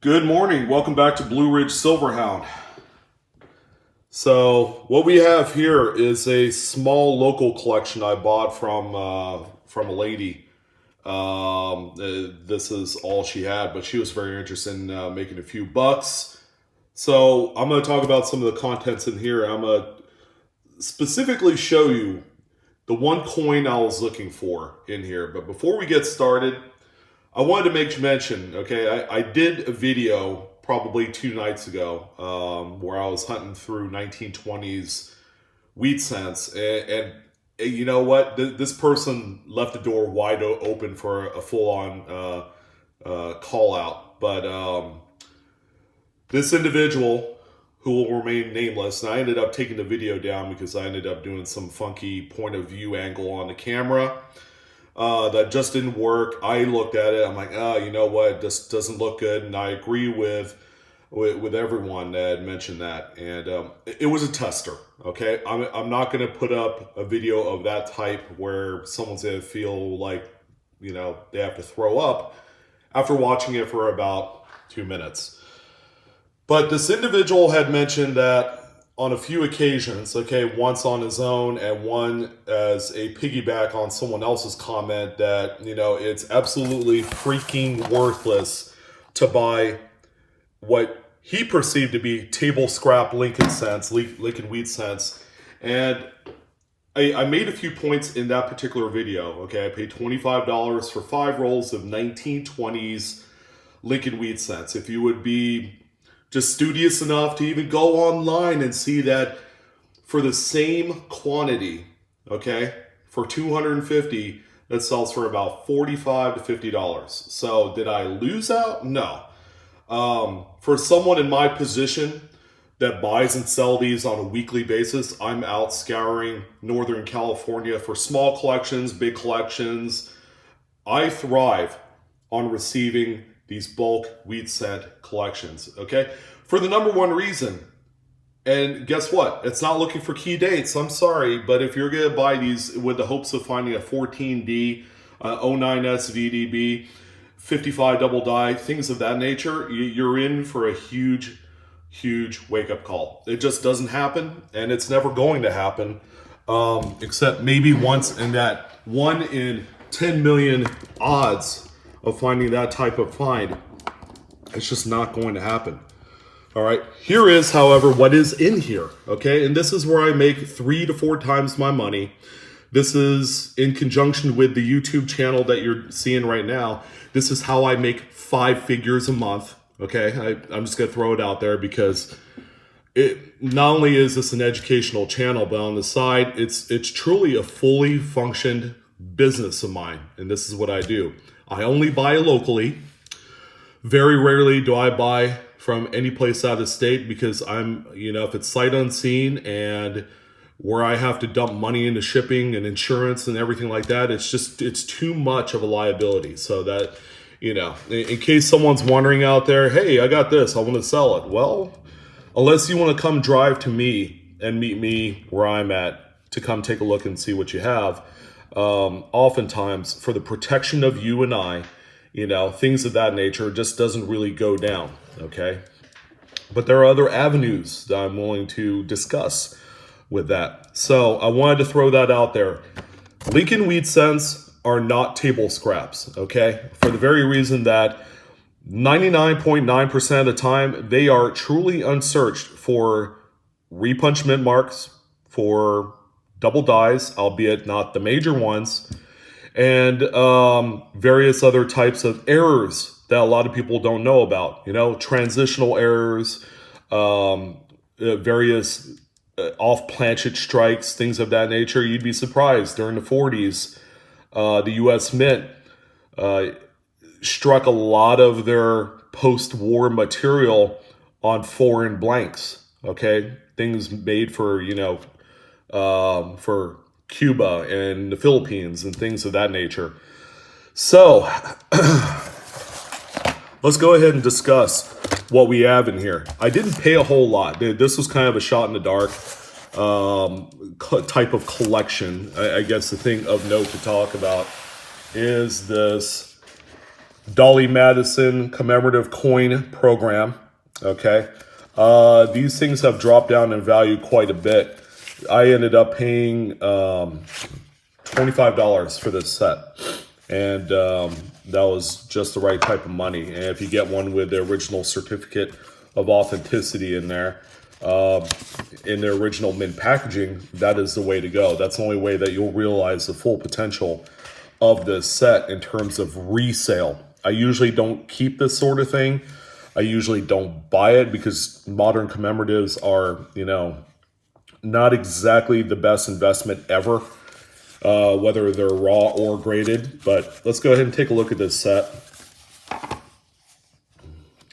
Good morning. Welcome back to Blue Ridge Silverhound. So what we have here is a small local collection I bought from a lady. This is all she had, but she was very interested in making a few bucks. So I'm going to talk about some of the contents in here. I'm going to specifically show you the one coin I was looking for in here. But before we get started, I wanted to make mention, okay, I did a video probably 2 nights ago where I was hunting through 1920s wheat cents. And you know what? This person left the door wide open for a full-on call out. But this individual, who will remain nameless, and I ended up taking the video down because I ended up doing some funky point of view angle on the camera. That just didn't work. I looked at it. I'm like, you know what? This doesn't look good. And I agree with everyone that had mentioned that. And it was a tester. Okay, I'm not going to put up a video of that type where someone's going to feel like they have to throw up after watching it for about 2 minutes. But this individual had mentioned that on a few occasions, okay, once on his own and one as a piggyback on someone else's comment, that, it's absolutely freaking worthless to buy what he perceived to be table scrap Lincoln wheat cents. And I made a few points in that particular video, okay? I paid $25 for 5 rolls of 1920s Lincoln wheat cents. If you would be just studious enough to even go online and see that for the same quantity, okay, for $250, that sells for about $45 to $50. So did I lose out? No. For someone in my position that buys and sells these on a weekly basis, I'm out scouring Northern California for small collections, big collections. I thrive on receiving these bulk wheat cent collections, okay? For the number one reason, and guess what? It's not looking for key dates. I'm sorry, but if you're gonna buy these with the hopes of finding a 14D, 09S VDB, 55 double die, things of that nature, you're in for a huge, huge wake-up call. It just doesn't happen, and it's never going to happen, except maybe once in that 1 in 10 million odds of finding that type of find. It's just not going to happen. All right, here is, however, what is in here, okay? And this is where I make 3 to 4 times my money. This is in conjunction with the YouTube channel that you're seeing right now. This is how I make 5 figures a month, okay? I'm just gonna throw it out there because it not only is this an educational channel, but on the side, it's truly a fully functioned business of mine, and this is what I do. I only buy locally. Very rarely do I buy from any place out of the state because if it's sight unseen and where I have to dump money into shipping and insurance and everything like that, it's too much of a liability. So that, in case someone's wondering out there, hey, I got this, I want to sell it. Well, unless you want to come drive to me and meet me where I'm at to come take a look and see what you have, oftentimes for the protection of you and I, things of that nature just doesn't really go down, okay? But there are other avenues that I'm willing to discuss with that. So I wanted to throw that out there. Lincoln wheat cents are not table scraps, okay? For the very reason that 99.9% of the time, they are truly unsearched for repunchment marks, for double dies, albeit not the major ones, and various other types of errors that a lot of people don't know about. Transitional errors, various off-planchet strikes, things of that nature. You'd be surprised. During the 40s, the U.S. Mint struck a lot of their post-war material on foreign blanks, okay? Things made for, for Cuba and the Philippines and things of that nature. So let's go ahead and discuss what we have in here. I didn't pay a whole lot. This was kind of a shot in the dark type of collection. I guess the thing of note to talk about is this Dolly Madison commemorative coin program. Okay. These things have dropped down in value quite a bit. I ended up paying $25 for this set. And that was just the right type of money. And if you get one with the original certificate of authenticity in there, in the original mint packaging, that is the way to go. That's the only way that you'll realize the full potential of this set in terms of resale. I usually don't keep this sort of thing. I usually don't buy it because modern commemoratives are, not exactly the best investment ever, whether they're raw or graded. But let's go ahead and take a look at this set.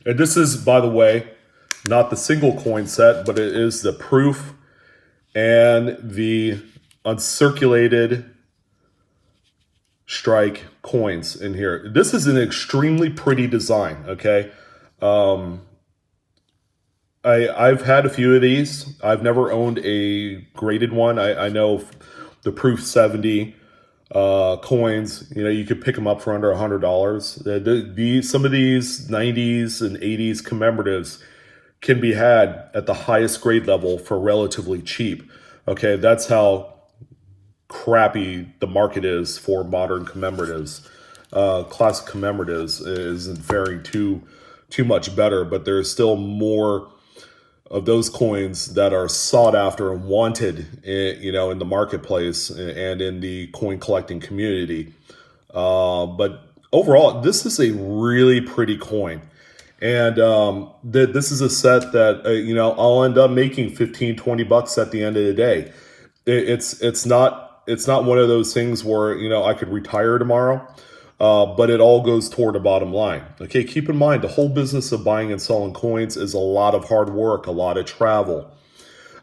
And this is, by the way, not the single coin set, but it is the proof and the uncirculated strike coins in here. This is an extremely pretty design, okay? I've had a few of these. I've never owned a graded one. I know the Proof 70 coins, you could pick them up for under $100. Some of these 90s and 80s commemoratives can be had at the highest grade level for relatively cheap. Okay, that's how crappy the market is for modern commemoratives. Classic commemoratives isn't faring too much better, but there's still more of those coins that are sought after and wanted, in the marketplace and in the coin collecting community. But overall, this is a really pretty coin. And this is a set that, I'll end up making 15, 20 bucks at the end of the day. It's not one of those things where, I could retire tomorrow. But it all goes toward the bottom line. Okay, keep in mind, the whole business of buying and selling coins is a lot of hard work, a lot of travel.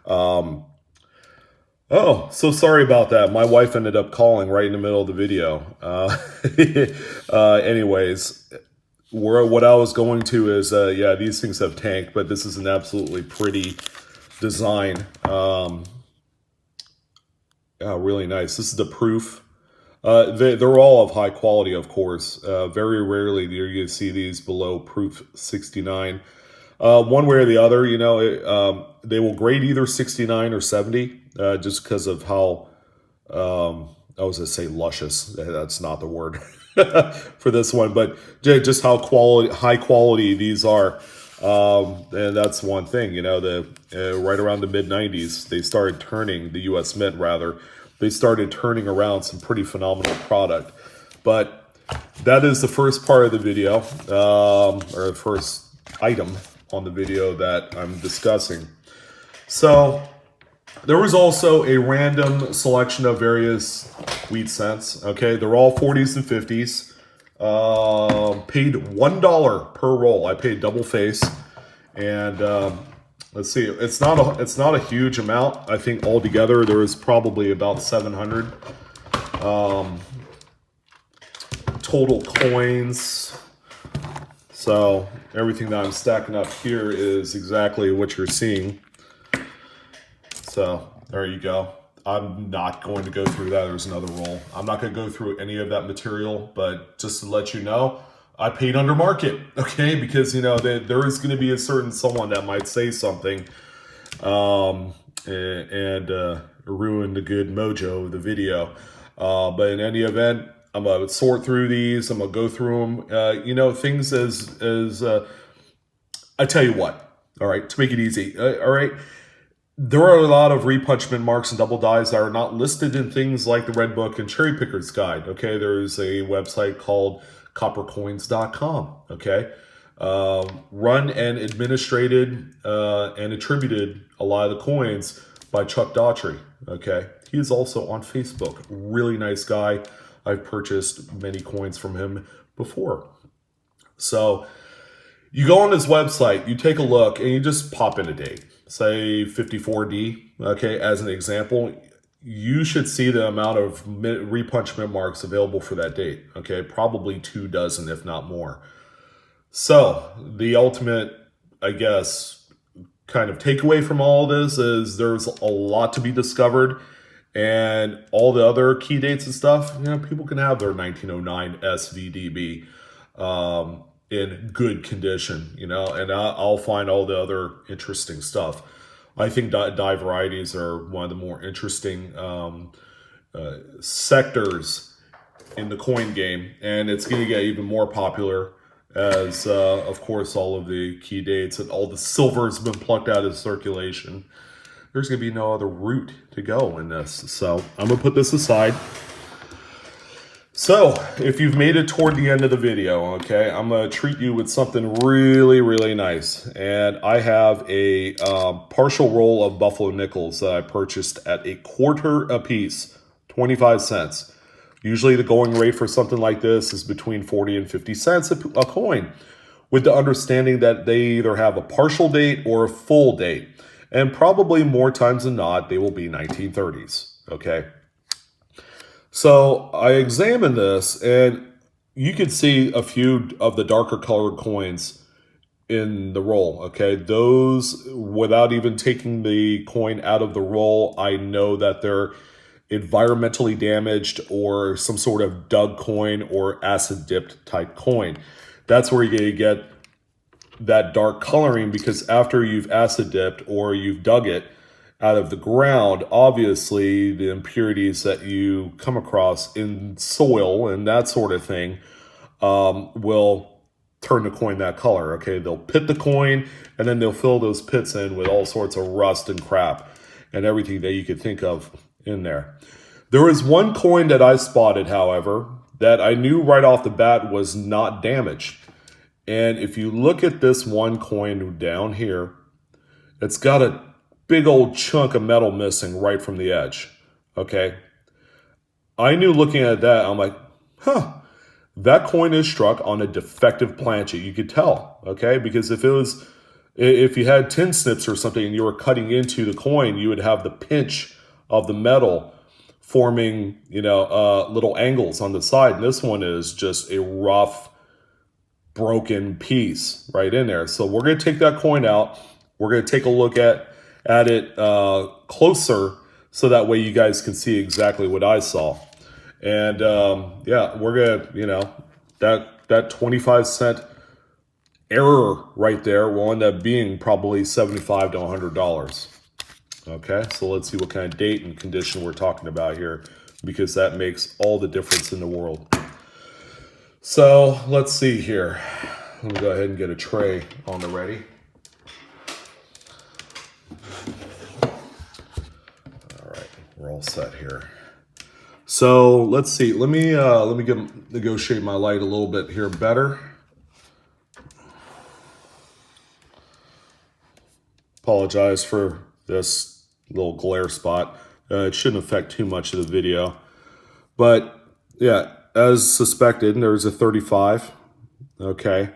Oh, so sorry about that. My wife ended up calling right in the middle of the video. Anyways, what I was going to is, these things have tanked, but this is an absolutely pretty design. Really nice. This is the proof. They're all of high quality, of course. Very rarely do you see these below Proof 69. One way or the other, they will grade either 69 or 70, just because of how, I was going to say luscious. That's not the word for this one, but just how high quality these are. And that's one thing, right around the mid 90s, they started turning the U.S. Mint rather. They started turning around some pretty phenomenal product. But that is the first part of the video, or the first item on the video that I'm discussing. So there was also a random selection of various wheat cents. Okay, they're all 40s and 50s. Paid $1 per roll. I paid double face. And let's see, it's not a huge amount. I think altogether there is probably about 700 total coins. So everything that I'm stacking up here is exactly what you're seeing. So there you go. I'm not going to go through that. There's another roll. I'm not going to go through any of that material, but just to let you know, I paid under market, okay? Because, there is going to be a certain someone that might say something and ruin the good mojo of the video. But in any event, I'm going to sort through these. I'm going to go through them. Things as I tell you what, all right, to make it easy, all right? There are a lot of repunchment marks and double dies that are not listed in things like the Red Book and Cherry Picker's Guide, okay? There's a website called coppercoins.com, okay? Run and administrated and attributed a lot of the coins by Chuck Daughtry, okay? He is also on Facebook. Really nice guy. I've purchased many coins from him before. So you go on his website, you take a look, and you just pop in a date. Say 54D, okay, as an example. You should see the amount of repunchment marks available for that date, okay? Probably 2 dozen, if not more. So the ultimate, I guess, kind of takeaway from all of this is there's a lot to be discovered, and all the other key dates and stuff, people can have their 1909 SVDB. in good condition, you know, and I'll find all the other interesting stuff. I think die varieties are one of the more interesting sectors in the coin game, and it's going to get even more popular as, of course, all of the key dates and all the silver has been plucked out of circulation. There's going to be no other route to go in this. So I'm going to put this aside. So if you've made it toward the end of the video, okay, I'm going to treat you with something really, really nice. And I have a partial roll of Buffalo Nickels that I purchased at a quarter a piece, 25 cents. Usually the going rate for something like this is between 40 and 50 cents a coin, with the understanding that they either have a partial date or a full date. And probably more times than not, they will be 1930s, okay? So I examined this, and you could see a few of the darker colored coins in the roll, okay? Those, without even taking the coin out of the roll, I know that they're environmentally damaged or some sort of dug coin or acid dipped type coin. That's where you get that dark coloring, because after you've acid dipped or you've dug it out of the ground, obviously the impurities that you come across in soil and that sort of thing will turn the coin that color. Okay, they'll pit the coin and then they'll fill those pits in with all sorts of rust and crap and everything that you could think of in there. There was one coin that I spotted, however, that I knew right off the bat was not damaged. And if you look at this one coin down here, it's got a big old chunk of metal missing right from the edge, okay? I knew looking at that, I'm like, huh, that coin is struck on a defective planchet. You could tell, okay? Because if you had tin snips or something and you were cutting into the coin, you would have the pinch of the metal forming, you know, little angles on the side. And this one is just a rough, broken piece right in there. So we're going to take that coin out. We're going to take a look at it closer, so that way you guys can see exactly what I saw. And yeah, we're going to, you know, that 25 cent error right there will end up being probably $75 to $100. Okay, so let's see what kind of date and condition we're talking about here, because that makes all the difference in the world. So let's see here. Let me go ahead and get a tray on the ready. All right, we're all set here. So let's see. Let me negotiate my light a little bit here better. Apologize for this little glare spot. It shouldn't affect too much of the video, but yeah. As suspected, there's a 35, okay,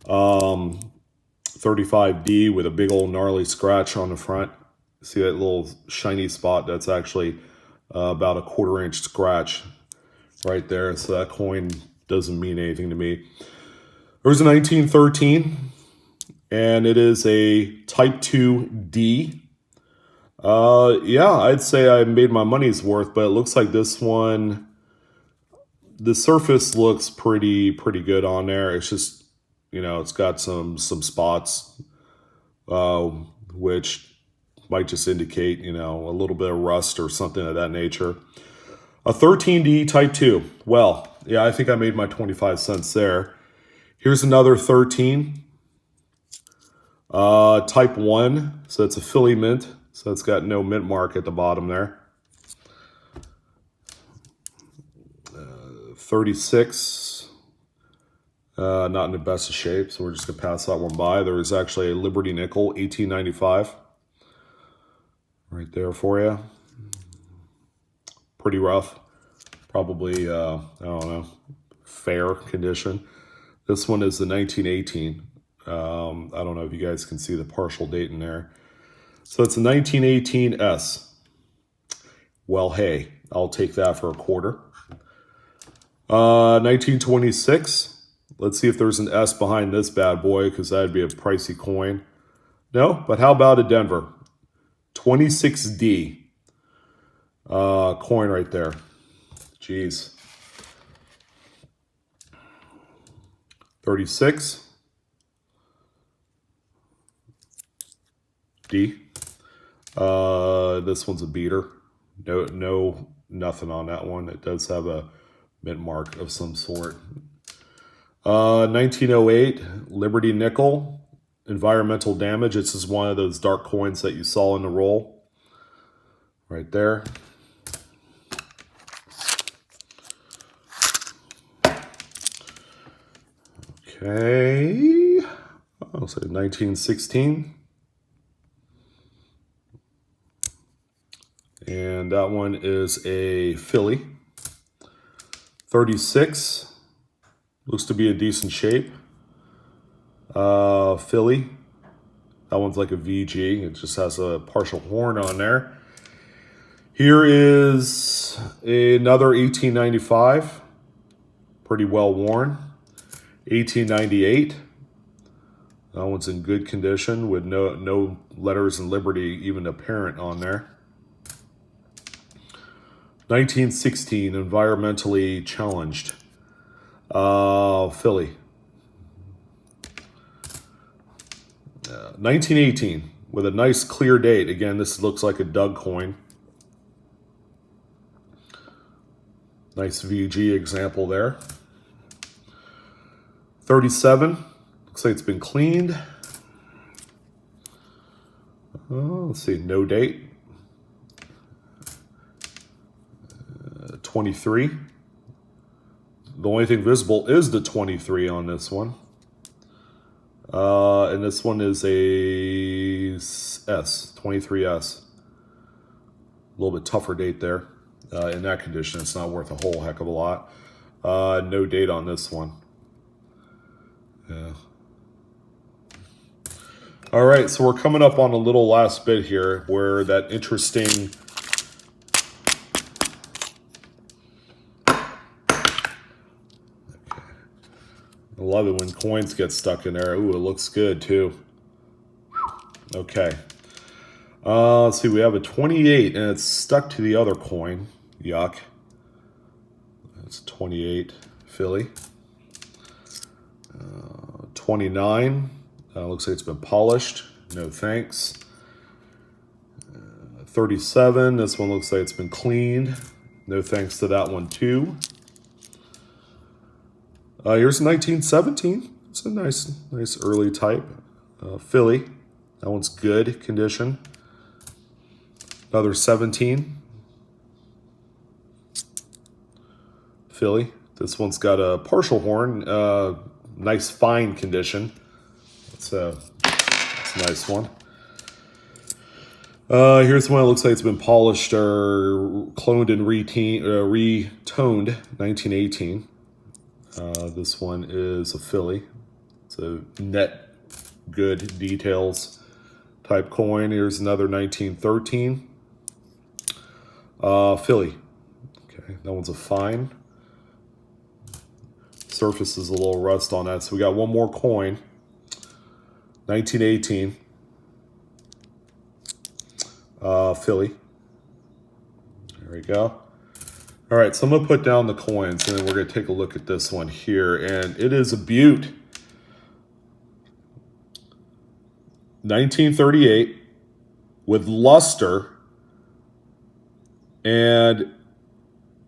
35D with a big old gnarly scratch on the front. See that little shiny spot? That's actually about a 1/4 inch scratch right there. So that coin doesn't mean anything to me. There's a 1913, and it is a Type 2D. Yeah, I'd say I made my money's worth, but it looks like this one, the surface looks pretty good on there. It's just, you know, it's got some spots, which might just indicate, you know, a little bit of rust or something of that nature. A 13D Type 2. Well, yeah, I think I made my 25 cents there. Here's another 13. Type 1. So it's a Philly mint. So it's got no mint mark at the bottom there. 36, not in the best of shape, so we're just gonna pass that one by. There is actually a Liberty nickel, 1895, right there for you. Pretty rough, probably I don't know, fair condition. This one is the 1918. I don't know if you guys can see the partial date in there. So it's a 1918 S. Well, hey, I'll take that for a quarter. 1926. Let's see if there's an S behind this bad boy, because that'd be a pricey coin. No, but how about a Denver? 26D. Coin right there. Jeez. 36. D. This one's a beater. Nothing on that one. It does have a mint mark of some sort. 1908 Liberty Nickel. Environmental damage. This is one of those dark coins that you saw in the roll. Right there. Okay. I'll say 1916. And that one is a Philly. 36. Looks to be in decent shape. Philly. That one's like a VG. It just has a partial horn on there. Here is another 1895. Pretty well worn. 1898. That one's in good condition with no letters in Liberty even apparent on there. 1916, environmentally challenged. Philly. 1918, with a nice clear date. Again, this looks like a Doug coin. Nice VG example there. 37, looks like it's been cleaned. Let's see, no date. 23. The only thing visible is the 23 on this one. And this one is a S, 23S. A little bit tougher date there. In that condition, it's not worth a whole heck of a lot. No date on this one. Yeah. All right, so we're coming up on a little last bit here where that interesting I love it when coins get stuck in there. Ooh, it looks good too. Okay. Let's see, we have a 28 and it's stuck to the other coin. Yuck. That's 28 Philly. 29. Looks like it's been polished. No thanks. 37. This one looks like it's been cleaned. No thanks to that one too. Here's 1917. It's a nice early type. Philly. That one's good condition. Another 17. Philly. This one's got a partial horn. Nice fine condition. That's a nice one. Here's one that looks like it's been polished or cloned and retoned. 1918. This one is a Philly. It's a net good details type coin. Here's another 1913. Philly. Okay, that one's a fine. Surface is a little rust on that. So we got one more coin. 1918. Philly. There we go. All right, so I'm going to put down the coins, and then we're going to take a look at this one here. And it is a beaut. 1938 with luster. And,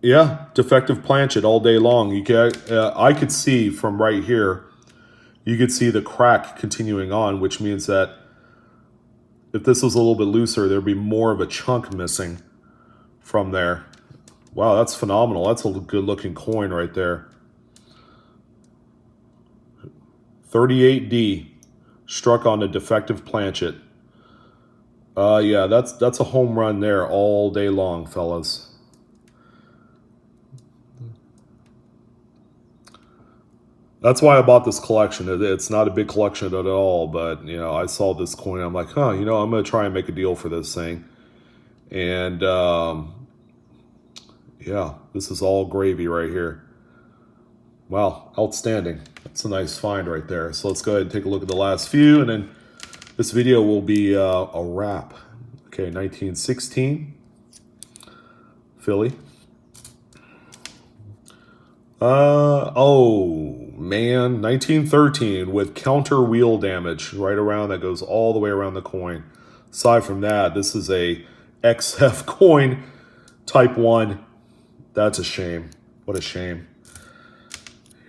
yeah, defective planchet all day long. You can, I could see from right here, you could see the crack continuing on, which means that if this was a little bit looser, there'd be more of a chunk missing from there. Wow, that's phenomenal. That's a good looking coin right there. 38D, struck on a defective planchet. Yeah, that's a home run there all day long, fellas. That's why I bought this collection. It's not a big collection at all, but you know, I saw this coin. I'm like, huh, you know, I'm gonna try and make a deal for this thing. And yeah, this is all gravy right here. Wow, outstanding. That's a nice find right there. So let's go ahead and take a look at the last few, and then this video will be a wrap. Okay, 1916, Philly. Oh man, 1913 with counter wheel damage right around that goes all the way around the coin. Aside from that, this is a XF coin, type 1. That's a shame. What a shame.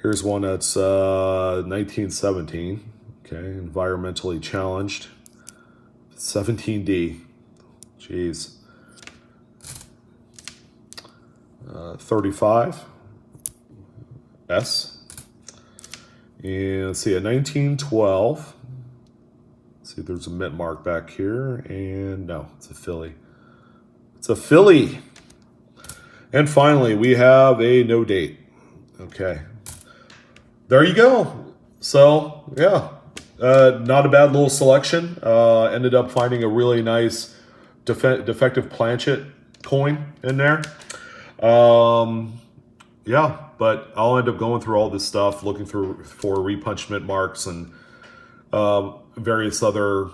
Here's one that's 1917. Okay, environmentally challenged. 17D. Jeez. 35. S. And let's see, a 1912. Let's see if there's a mint mark back here. And no, it's a Philly. It's a Philly. And finally, we have a no date. Okay. There you go. So, yeah. Not a bad little selection. Ended up finding a really nice defective planchet coin in there. Yeah, but I'll end up going through all this stuff, looking through for repunch mint marks and various other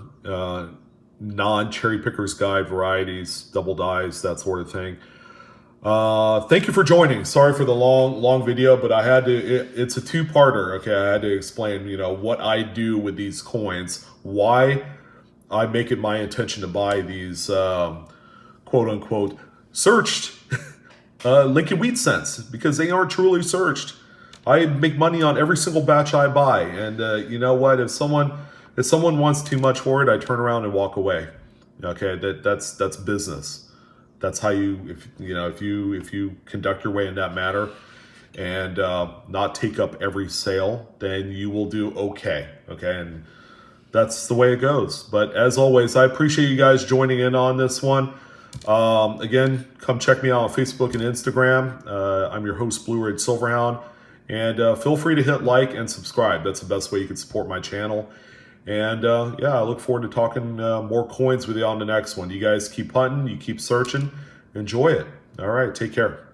non-cherry pickers guide varieties, double dies, that sort of thing. Thank you for joining. Sorry for the long video, but I had to, it's a two-parter. Okay. I had to explain, what I do with these coins, why I make it my intention to buy these, quote unquote, searched, Lincoln Wheat cents, because they aren't truly searched. I make money on every single batch I buy. And, you know what, if someone wants too much for it, I turn around and walk away. Okay. That's business. That's how if you conduct your way in that matter and not take up every sale, then you will do okay. Okay. And that's the way it goes. But as always, I appreciate you guys joining in on this one. Again, come check me out on Facebook and Instagram. I'm your host, Blue Ridge Silverhound. And feel free to hit like and subscribe. That's the best way you can support my channel. And yeah, I look forward to talking more coins with you on the next one. You guys keep hunting, you keep searching, enjoy it. All right, take care.